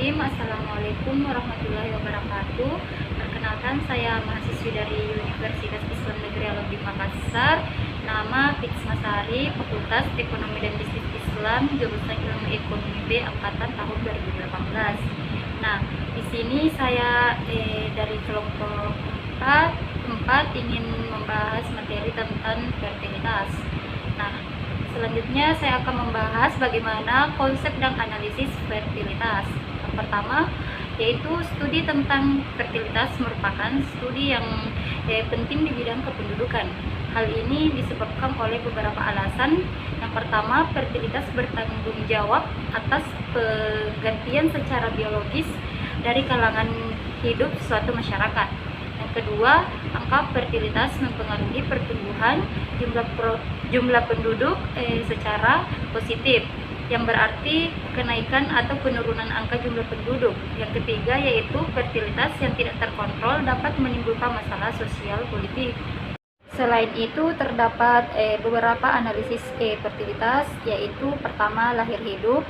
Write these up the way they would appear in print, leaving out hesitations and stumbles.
Bismillahirrahmanirrahim. Assalamualaikum warahmatullahi wabarakatuh. Perkenalkan, saya mahasiswi dari Universitas Islam Negeri Alam di Makassar. Nama Pitsma Sari, Fakultas Ekonomi dan Bisnis Islam, jurusan Ilmu Ekonomi B, angkatan tahun 2018. Nah, di sini saya dari kelompok 4 ingin membahas materi tentang fertilitas. Nah, selanjutnya saya akan membahas bagaimana konsep dan analisis fertilitas. Yang pertama, yaitu studi tentang fertilitas merupakan studi yang penting di bidang kependudukan. Hal ini disebabkan oleh beberapa alasan. Yang pertama, fertilitas bertanggung jawab atas penggantian secara biologis dari kalangan hidup suatu masyarakat. Yang kedua, angka fertilitas mempengaruhi pertumbuhan jumlah penduduk secara positif, yang berarti kenaikan atau penurunan angka jumlah penduduk. Yang ketiga, yaitu fertilitas yang tidak terkontrol dapat menimbulkan masalah sosial politik. Selain itu, terdapat beberapa analisis fertilitas, yaitu pertama, lahir hidup.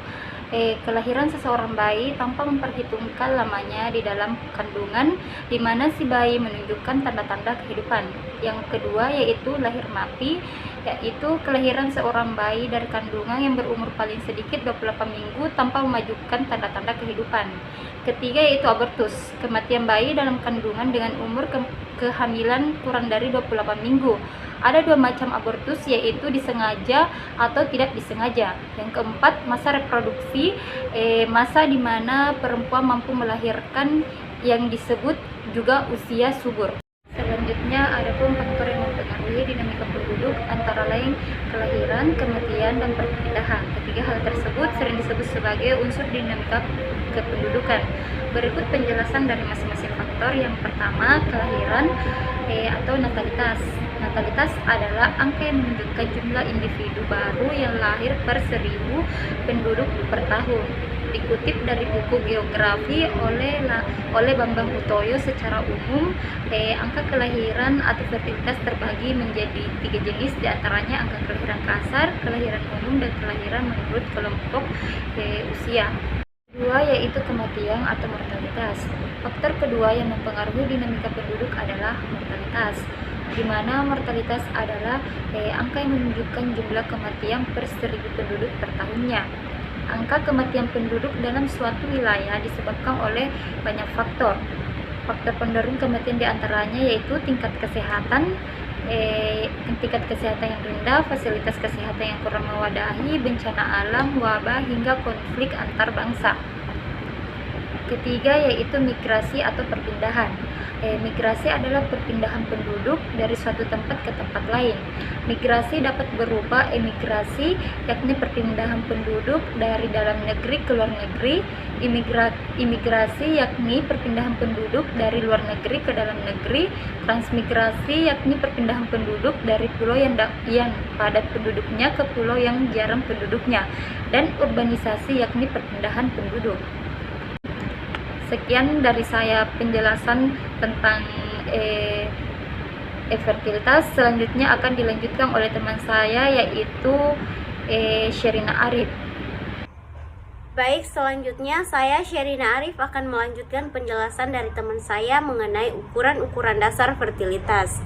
Kelahiran seseorang bayi tanpa memperhitungkan lamanya di dalam kandungan, di mana si bayi menunjukkan tanda-tanda kehidupan. Yang kedua, yaitu lahir mati, yaitu kelahiran seorang bayi dari kandungan yang berumur paling sedikit 28 minggu tanpa memajukan tanda-tanda kehidupan. Ketiga, yaitu abortus, kematian bayi dalam kandungan dengan umur kehamilan kurang dari 28 minggu. Ada dua macam abortus, yaitu disengaja atau tidak disengaja. Yang keempat, masa reproduksi, masa di mana perempuan mampu melahirkan, yang disebut juga usia subur. Selanjutnya, ada pun faktor yang mempengaruhi dinamika penduduk, antara lain kelahiran, kematian, dan perpindahan. Ketiga hal tersebut sering disebut sebagai unsur dinamika kependudukan. Berikut penjelasan dari masing-masing faktor. Yang pertama, kelahiran atau natalitas. Natalitas adalah angka yang menunjukkan jumlah individu baru yang lahir per 1000 penduduk per tahun. Dikutip dari buku geografi oleh Bambang Utoyo, secara umum angka kelahiran atau fertilitas terbagi menjadi 3 jenis, diantaranya angka kelahiran kasar, kelahiran umum, dan kelahiran menurut kelompok usia. Kedua, yaitu kematian atau mortalitas. Faktor kedua yang mempengaruhi dinamika penduduk adalah mortalitas, di mana mortalitas adalah angka yang menunjukkan jumlah kematian per 1000 penduduk per tahunnya. Angka kematian penduduk dalam suatu wilayah disebabkan oleh banyak faktor. Faktor pendorong kematian diantaranya yaitu tingkat kesehatan yang rendah, fasilitas kesehatan yang kurang mewadahi, bencana alam, wabah, hingga konflik antar bangsa. Ketiga, yaitu migrasi atau perpindahan. Migrasi adalah perpindahan penduduk dari suatu tempat ke tempat lain. Migrasi dapat berupa emigrasi, yakni perpindahan penduduk dari dalam negeri ke luar negeri. Imigrasi, yakni perpindahan penduduk dari luar negeri ke dalam negeri. Transmigrasi, yakni perpindahan penduduk dari pulau yang padat penduduknya ke pulau yang jarang penduduknya. Dan urbanisasi, yakni perpindahan penduduk. Sekian dari saya penjelasan tentang fertilitas. Selanjutnya akan dilanjutkan oleh teman saya, yaitu Sherina Arif. Baik, selanjutnya saya Sherina Arif akan melanjutkan penjelasan dari teman saya mengenai ukuran-ukuran dasar fertilitas.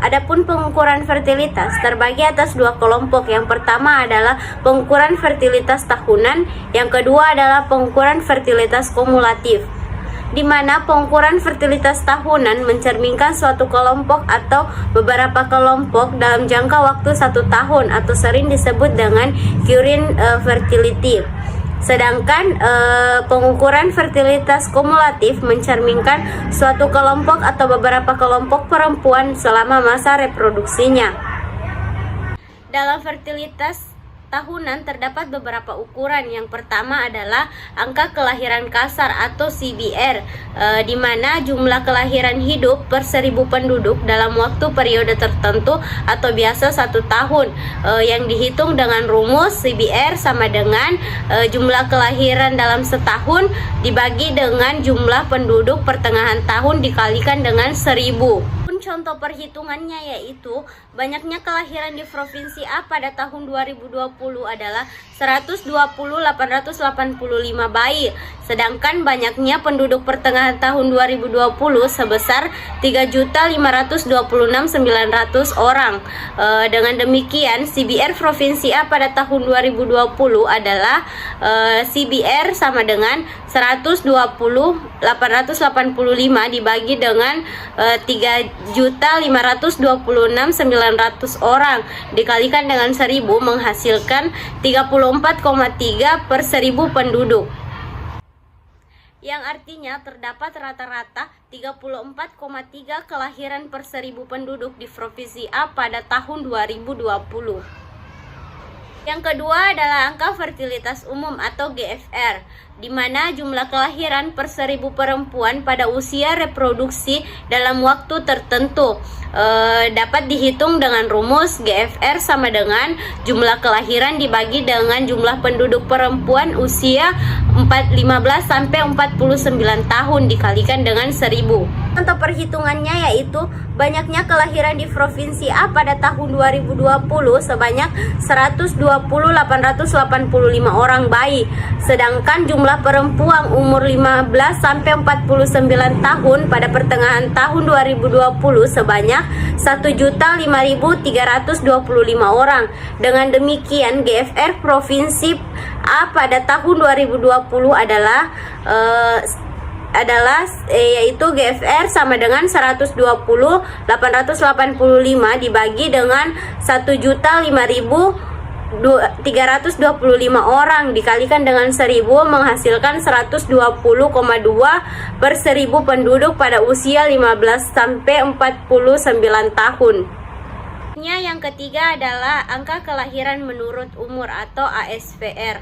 Adapun pengukuran fertilitas terbagi atas dua kelompok. Yang pertama adalah pengukuran fertilitas tahunan, yang kedua adalah pengukuran fertilitas kumulatif, di mana pengukuran fertilitas tahunan mencerminkan suatu kelompok atau beberapa kelompok dalam jangka waktu 1 tahun atau sering disebut dengan current fertility. Sedangkan pengukuran fertilitas kumulatif mencerminkan suatu kelompok atau beberapa kelompok perempuan selama masa reproduksinya. Dalam fertilitas tahunan terdapat beberapa ukuran. Yang pertama adalah angka kelahiran kasar atau CBR, di mana jumlah kelahiran hidup per 1000 penduduk dalam waktu periode tertentu atau biasa 1 tahun, yang dihitung dengan rumus CBR sama dengan jumlah kelahiran dalam setahun dibagi dengan jumlah penduduk pertengahan tahun dikalikan dengan 1000. Contoh perhitungannya yaitu banyaknya kelahiran di Provinsi A pada tahun 2020 adalah 120.885 bayi, sedangkan banyaknya penduduk pertengahan tahun 2020 sebesar 3.526.900 orang. Dengan demikian, CBR Provinsi A pada tahun 2020 adalah CBR sama dengan 120.885 dibagi dengan 3.526.900 orang dikalikan dengan 1000 menghasilkan 34,3 per 1000 penduduk, yang artinya terdapat rata-rata 34,3 kelahiran per 1000 penduduk di Provinsi A pada tahun 2020. Yang kedua adalah angka fertilitas umum atau GFR, di mana jumlah kelahiran per 1000 perempuan pada usia reproduksi dalam waktu tertentu dapat dihitung dengan rumus GFR sama dengan jumlah kelahiran dibagi dengan jumlah penduduk perempuan usia 15 sampai 49 tahun dikalikan dengan 1000. Untuk perhitungannya yaitu banyaknya kelahiran di Provinsi A pada tahun 2020 sebanyak 120.885 orang bayi, sedangkan jumlah perempuan umur 15 sampai 49 tahun pada pertengahan tahun 2020 sebanyak 1.005.325 orang. Dengan demikian, GFR Provinsi A pada tahun 2020 yaitu GFR sama dengan 120.885 dibagi dengan 1.005.325 orang dikalikan dengan 1000 menghasilkan 120,2 per 1000 penduduk pada usia 15 sampai 49 tahun. Yang ketiga adalah angka kelahiran menurut umur atau ASVR,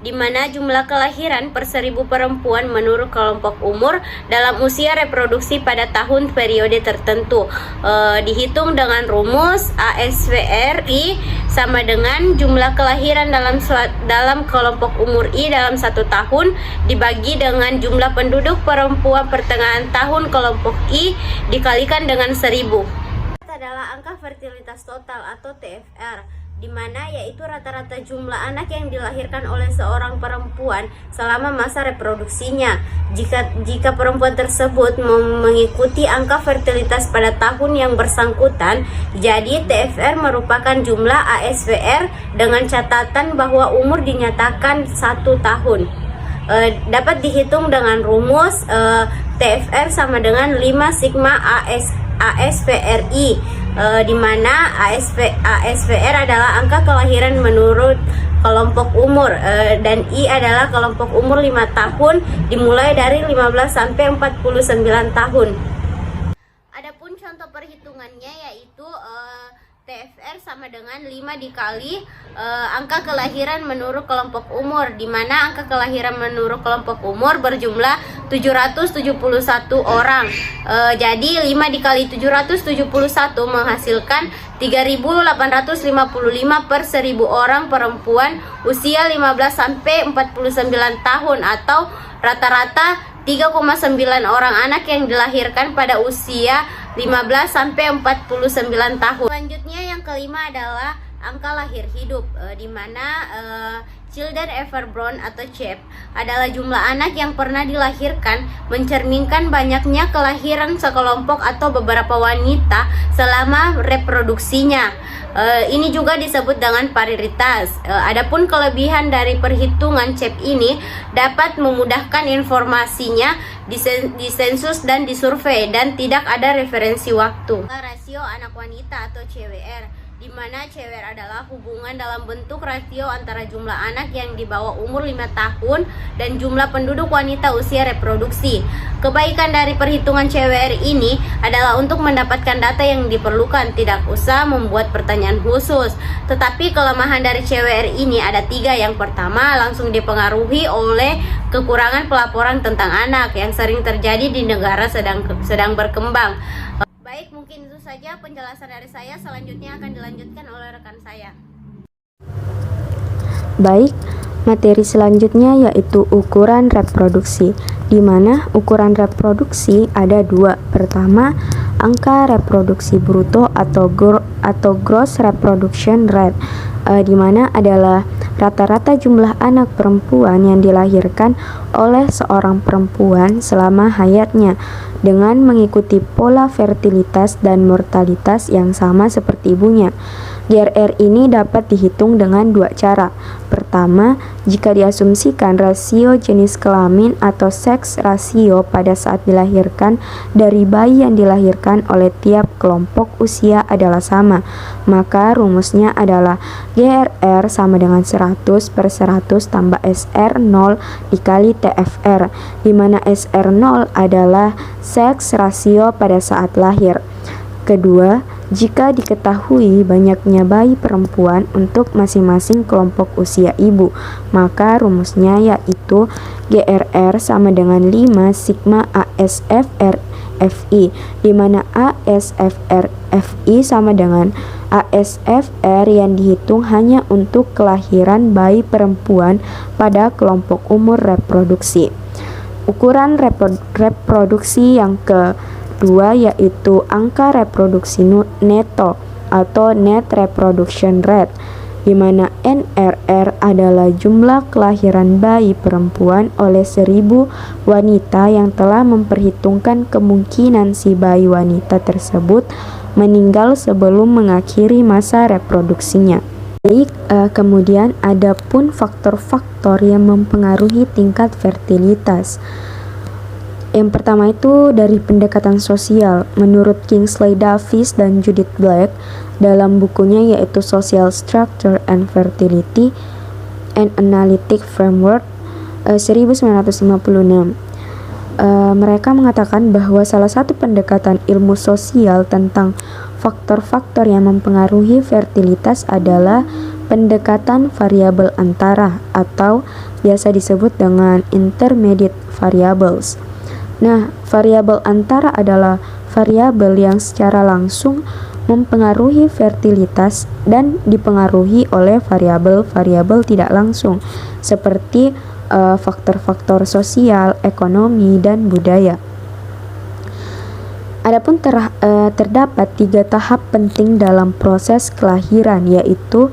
di mana jumlah kelahiran per 1000 perempuan menurut kelompok umur dalam usia reproduksi pada tahun periode tertentu dihitung dengan rumus ASVRI sama dengan jumlah kelahiran dalam kelompok umur I dalam 1 tahun dibagi dengan jumlah penduduk perempuan pertengahan tahun kelompok I dikalikan dengan 1000. Adalah angka fertilitas total atau TFR, di mana yaitu rata-rata jumlah anak yang dilahirkan oleh seorang perempuan selama masa reproduksinya. Jika perempuan tersebut mengikuti angka fertilitas pada tahun yang bersangkutan, jadi TFR merupakan jumlah ASVR dengan catatan bahwa umur dinyatakan 1 tahun. Dapat dihitung dengan rumus TFR sama dengan 5 sigma ASVRI, di mana ASVR adalah angka kelahiran menurut kelompok umur dan I adalah kelompok umur 5 tahun dimulai dari 15 sampai 49 tahun. Adapun contoh perhitungannya yaitu TFR sama dengan 5 dikali angka kelahiran menurut kelompok umur, di mana angka kelahiran menurut kelompok umur berjumlah 771 orang. Jadi 5 dikali 771 menghasilkan 3.855 per 1000 orang perempuan usia 15 sampai 49 tahun atau rata-rata 3,9 orang anak yang dilahirkan pada usia 15 sampai 49 tahun. Selanjutnya yang kelima adalah angka lahir hidup, di mana Children Ever Born atau CHEP adalah jumlah anak yang pernah dilahirkan, mencerminkan banyaknya kelahiran sekelompok atau beberapa wanita selama reproduksinya. Ini juga disebut dengan paritas. Adapun kelebihan dari perhitungan CHEP ini dapat memudahkan informasinya di sensus dan di survei dan tidak ada referensi waktu. Rasio anak wanita atau CWR, di mana CWR adalah hubungan dalam bentuk rasio antara jumlah anak yang di bawah umur 5 tahun dan jumlah penduduk wanita usia reproduksi. Kebaikan dari perhitungan CWR ini adalah untuk mendapatkan data yang diperlukan, tidak usah membuat pertanyaan khusus. Tetapi kelemahan dari CWR ini ada 3. Yang pertama, langsung dipengaruhi oleh kekurangan pelaporan tentang anak yang sering terjadi di negara sedang berkembang. Baik, mungkin itu saja penjelasan dari saya. Selanjutnya akan dilanjutkan oleh rekan saya. Baik, materi selanjutnya yaitu ukuran reproduksi, di mana ukuran reproduksi ada 2. Pertama, angka reproduksi bruto atau gross reproduction rate, di mana adalah rata-rata jumlah anak perempuan yang dilahirkan oleh seorang perempuan selama hayatnya dengan mengikuti pola fertilitas dan mortalitas yang sama seperti ibunya. GRR ini dapat dihitung dengan dua cara. Pertama, jika diasumsikan rasio jenis kelamin atau seks rasio pada saat dilahirkan dari bayi yang dilahirkan oleh tiap kelompok usia adalah sama, maka rumusnya adalah GRR sama dengan 100/100 tambah SR0 dikali TFR, di mana SR0 adalah seks rasio pada saat lahir. Kedua, jika diketahui banyaknya bayi perempuan untuk masing-masing kelompok usia ibu, maka rumusnya yaitu GRR sama dengan 5 sigma ASFR FI, di mana ASFR FI sama dengan ASFR yang dihitung hanya untuk kelahiran bayi perempuan pada kelompok umur reproduksi. Ukuran reproduksi yang kedua yaitu angka reproduksi neto atau net reproduction rate, di mana NRR adalah jumlah kelahiran bayi perempuan oleh 1000 wanita yang telah memperhitungkan kemungkinan si bayi wanita tersebut meninggal sebelum mengakhiri masa reproduksinya. Baik, kemudian ada pun faktor-faktor yang mempengaruhi tingkat fertilitas. Yang pertama itu dari pendekatan sosial. Menurut Kingsley Davis dan Judith Black dalam bukunya yaitu Social Structure and Fertility, an Analytic Framework 1956. Mereka mengatakan bahwa salah satu pendekatan ilmu sosial tentang faktor-faktor yang mempengaruhi fertilitas adalah pendekatan variabel antara atau biasa disebut dengan intermediate variables. Nah, variabel antara adalah variabel yang secara langsung mempengaruhi fertilitas dan dipengaruhi oleh variabel-variabel tidak langsung seperti faktor-faktor sosial, ekonomi, dan budaya. Adapun terdapat 3 tahap penting dalam proses kelahiran, yaitu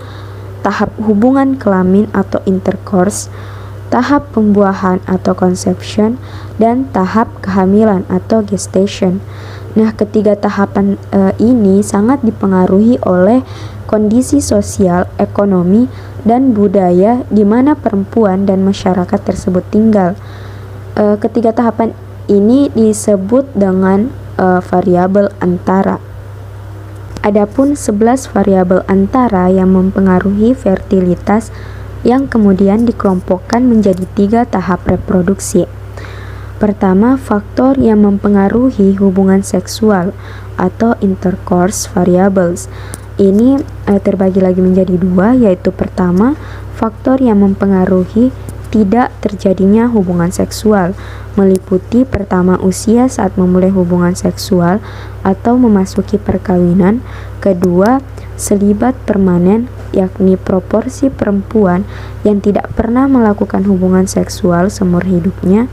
tahap hubungan kelamin atau intercourse, tahap pembuahan atau conception, dan tahap kehamilan atau gestation. Nah, ketiga tahapan ini sangat dipengaruhi oleh kondisi sosial, ekonomi, dan budaya di mana perempuan dan masyarakat tersebut tinggal. Ketiga tahapan ini disebut dengan variabel antara. Adapun 11 variabel antara yang mempengaruhi fertilitas yang kemudian dikelompokkan menjadi 3 tahap reproduksi. Pertama, faktor yang mempengaruhi hubungan seksual atau intercourse variables. Ini terbagi lagi menjadi 2, yaitu pertama, faktor yang mempengaruhi tidak terjadinya hubungan seksual, meliputi pertama usia saat memulai hubungan seksual atau memasuki perkawinan. Kedua, selibat permanen, yakni proporsi perempuan yang tidak pernah melakukan hubungan seksual seumur hidupnya.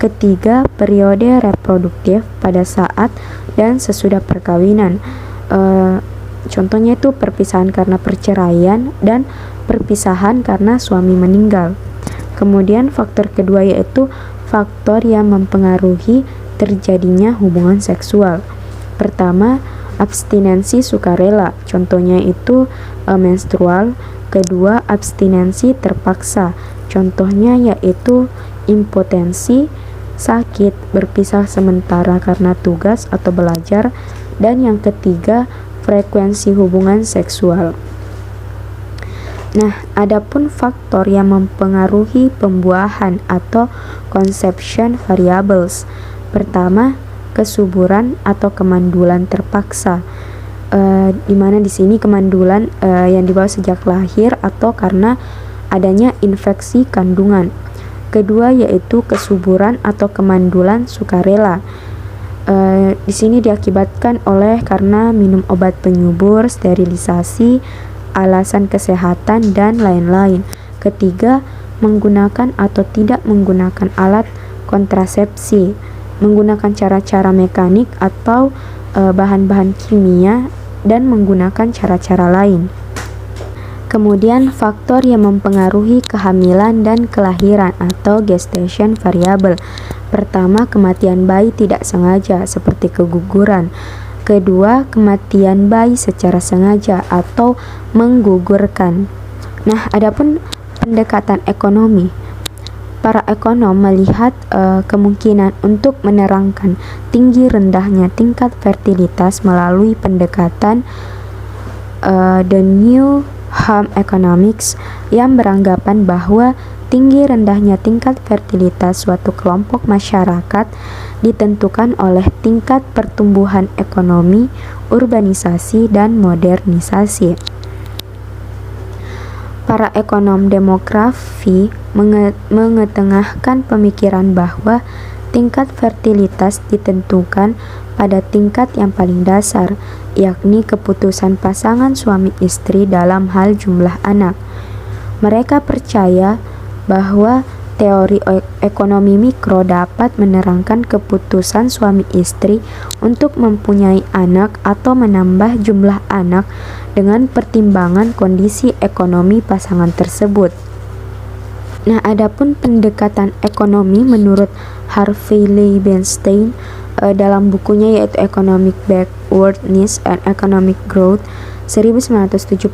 Ketiga, periode reproduktif pada saat dan sesudah perkawinan. Contohnya itu perpisahan karena perceraian dan perpisahan karena suami meninggal. Kemudian faktor kedua yaitu faktor yang mempengaruhi terjadinya hubungan seksual. Pertama, abstinensi sukarela, contohnya itu menstrual. Kedua, abstinensi terpaksa, contohnya yaitu impotensi, sakit, berpisah sementara karena tugas atau belajar. Dan yang ketiga, frekuensi hubungan seksual. Nah, adapun faktor yang mempengaruhi pembuahan atau conception variables. Pertama, kesuburan atau kemandulan terpaksa. Di mana di sini kemandulan yang dibawa sejak lahir atau karena adanya infeksi kandungan. Kedua yaitu kesuburan atau kemandulan sukarela. Di sini diakibatkan oleh karena minum obat penyubur, sterilisasi, alasan kesehatan, dan lain-lain. Ketiga, menggunakan atau tidak menggunakan alat kontrasepsi, menggunakan cara-cara mekanik atau bahan-bahan kimia, dan menggunakan cara-cara lain. Kemudian faktor yang mempengaruhi kehamilan dan kelahiran atau gestation variable. Pertama, kematian bayi tidak sengaja seperti keguguran. Kedua, kematian bayi secara sengaja atau menggugurkan. Nah, adapun pendekatan ekonomi. Para ekonom melihat kemungkinan untuk menerangkan tinggi rendahnya tingkat fertilitas melalui pendekatan The New Home Economics yang beranggapan bahwa tinggi rendahnya tingkat fertilitas suatu kelompok masyarakat ditentukan oleh tingkat pertumbuhan ekonomi, urbanisasi, dan modernisasi. Para ekonom demografi mengetengahkan pemikiran bahwa tingkat fertilitas ditentukan pada tingkat yang paling dasar, yakni keputusan pasangan suami istri dalam hal jumlah anak. Mereka percaya bahwa teori ekonomi mikro dapat menerangkan keputusan suami istri untuk mempunyai anak atau menambah jumlah anak dengan pertimbangan kondisi ekonomi pasangan tersebut. Nah, adapun pendekatan ekonomi menurut Harvey Leibenstein dalam bukunya yaitu Economic Backwardness and Economic Growth 1975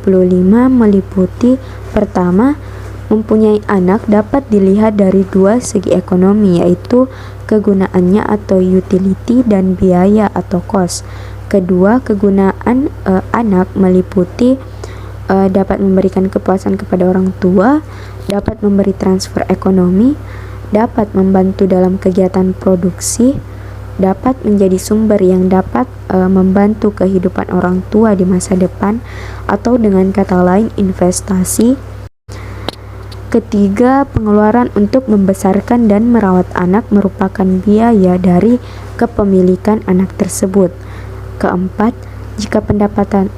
meliputi pertama, mempunyai anak dapat dilihat dari dua segi ekonomi, yaitu kegunaannya atau utility dan biaya atau cost. Kedua, kegunaan anak meliputi dapat memberikan kepuasan kepada orang tua, dapat memberi transfer ekonomi, dapat membantu dalam kegiatan produksi, dapat menjadi sumber yang dapat membantu kehidupan orang tua di masa depan, atau dengan kata lain investasi. Ketiga, pengeluaran untuk membesarkan dan merawat anak merupakan biaya dari kepemilikan anak tersebut. Keempat, jika pendapatan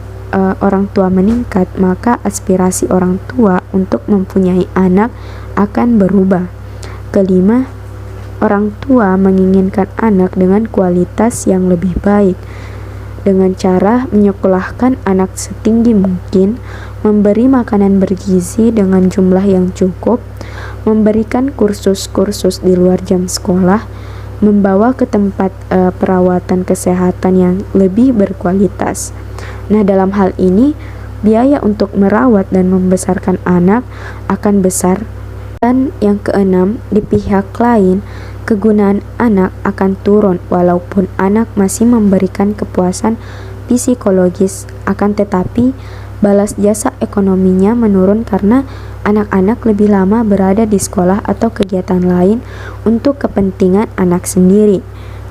orang tua meningkat, maka aspirasi orang tua untuk mempunyai anak akan berubah. Kelima, orang tua menginginkan anak dengan kualitas yang lebih baik dengan cara menyekolahkan anak setinggi mungkin, memberi makanan bergizi dengan jumlah yang cukup, memberikan kursus-kursus di luar jam sekolah, membawa ke tempat perawatan kesehatan yang lebih berkualitas. Nah, dalam hal ini, biaya untuk merawat dan membesarkan anak akan besar. Dan yang keenam, di pihak lain, kegunaan anak akan turun walaupun anak masih memberikan kepuasan psikologis, akan tetapi balas jasa ekonominya menurun karena anak-anak lebih lama berada di sekolah atau kegiatan lain untuk kepentingan anak sendiri.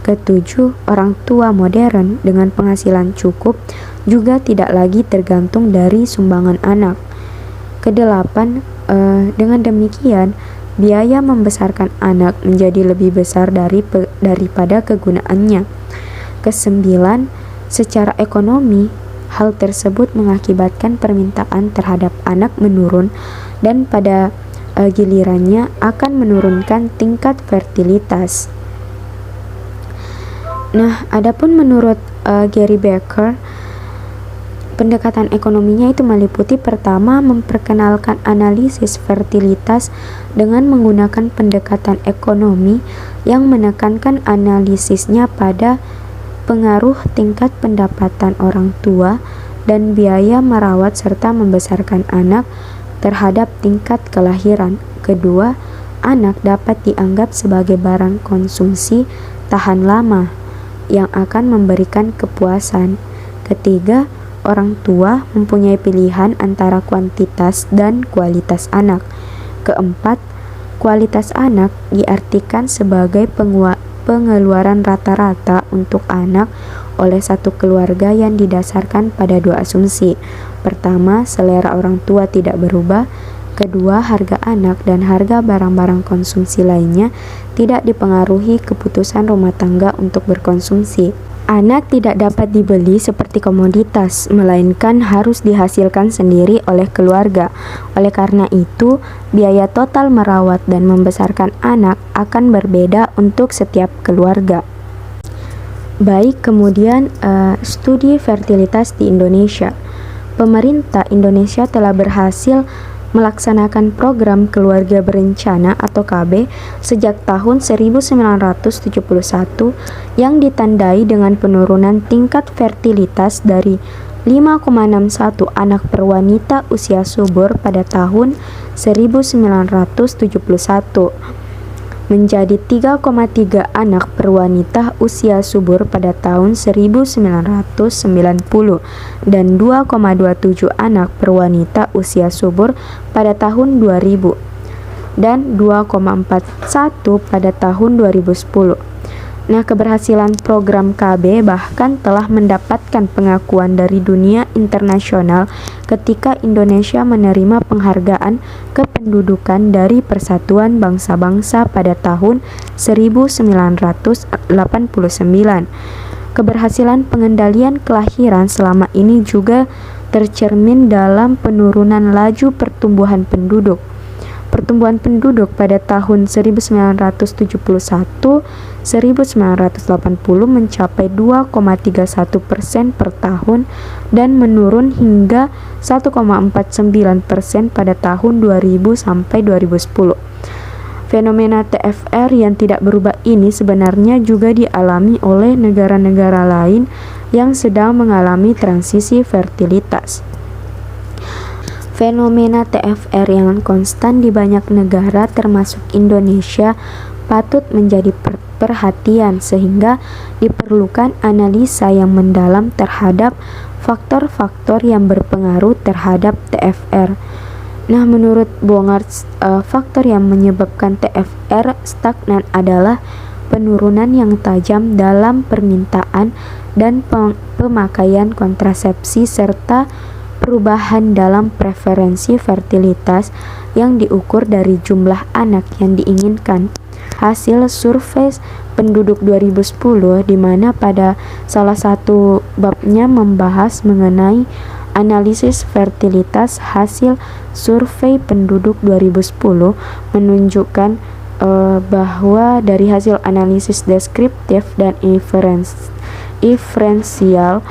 Ketujuh, orang tua modern dengan penghasilan cukup juga tidak lagi tergantung dari sumbangan anak. Kedelapan, dengan demikian biaya membesarkan anak menjadi lebih besar daripada kegunaannya. Kesembilan, secara ekonomi, hal tersebut mengakibatkan permintaan terhadap anak menurun dan pada gilirannya akan menurunkan tingkat fertilitas. Nah, adapun menurut Gary Becker, pendekatan ekonominya itu meliputi pertama, memperkenalkan analisis fertilitas dengan menggunakan pendekatan ekonomi yang menekankan analisisnya pada pengaruh tingkat pendapatan orang tua dan biaya merawat serta membesarkan anak terhadap tingkat kelahiran. Kedua, anak dapat dianggap sebagai barang konsumsi tahan lama yang akan memberikan kepuasan. Ketiga, orang tua mempunyai pilihan antara kuantitas dan kualitas anak. Keempat, kualitas anak diartikan sebagai pengeluaran rata-rata untuk anak oleh satu keluarga yang didasarkan pada dua asumsi. Pertama, selera orang tua tidak berubah. Kedua, harga anak dan harga barang-barang konsumsi lainnya tidak dipengaruhi keputusan rumah tangga untuk berkonsumsi. Anak tidak dapat dibeli seperti komoditas, melainkan harus dihasilkan sendiri oleh keluarga. Oleh karena itu, biaya total merawat dan membesarkan anak akan berbeda untuk setiap keluarga. Baik, kemudian studi fertilitas di Indonesia. pemerintah Indonesia telah berhasil melaksanakan program keluarga berencana atau KB sejak tahun 1971 yang ditandai dengan penurunan tingkat fertilitas dari 5,61 anak per wanita usia subur pada tahun 1971 menjadi 3,3 anak per wanita usia subur pada tahun 1990 dan 2,27 anak per wanita usia subur pada tahun 2000 dan 2,41 pada tahun 2010. Nah, keberhasilan program KB bahkan telah mendapatkan pengakuan dari dunia internasional ketika Indonesia menerima penghargaan kependudukan dari Persatuan Bangsa-Bangsa pada tahun 1989. Keberhasilan pengendalian kelahiran selama ini juga tercermin dalam penurunan laju pertumbuhan penduduk. Pertumbuhan penduduk pada tahun 1971-1980 mencapai 2,31% per tahun dan menurun hingga 1,49% pada tahun 2000 sampai 2010. Fenomena TFR yang tidak berubah ini sebenarnya juga dialami oleh negara-negara lain yang sedang mengalami transisi fertilitas. Fenomena TFR yang konstan di banyak negara termasuk Indonesia patut menjadi perhatian sehingga diperlukan analisa yang mendalam terhadap faktor-faktor yang berpengaruh terhadap TFR. Nah, menurut Bongartz, faktor yang menyebabkan TFR stagnan adalah penurunan yang tajam dalam permintaan dan pemakaian kontrasepsi serta perubahan dalam preferensi fertilitas yang diukur dari jumlah anak yang diinginkan. Hasil survei penduduk 2010 di mana pada salah satu babnya membahas mengenai analisis fertilitas. Hasil survei penduduk 2010 menunjukkan bahwa dari hasil analisis deskriptif dan inferensial,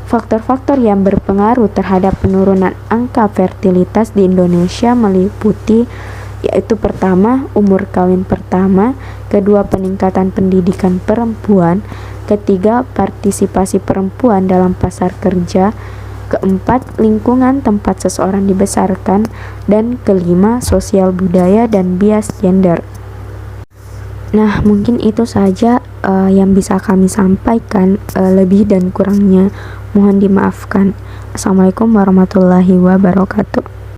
faktor-faktor yang berpengaruh terhadap penurunan angka fertilitas di Indonesia meliputi yaitu pertama, umur kawin pertama, kedua, peningkatan pendidikan perempuan, ketiga, partisipasi perempuan dalam pasar kerja, keempat, lingkungan tempat seseorang dibesarkan, dan kelima, sosial budaya dan bias gender. Nah, mungkin itu saja yang bisa kami sampaikan. Lebih dan kurangnya mohon dimaafkan. Assalamualaikum warahmatullahi wabarakatuh.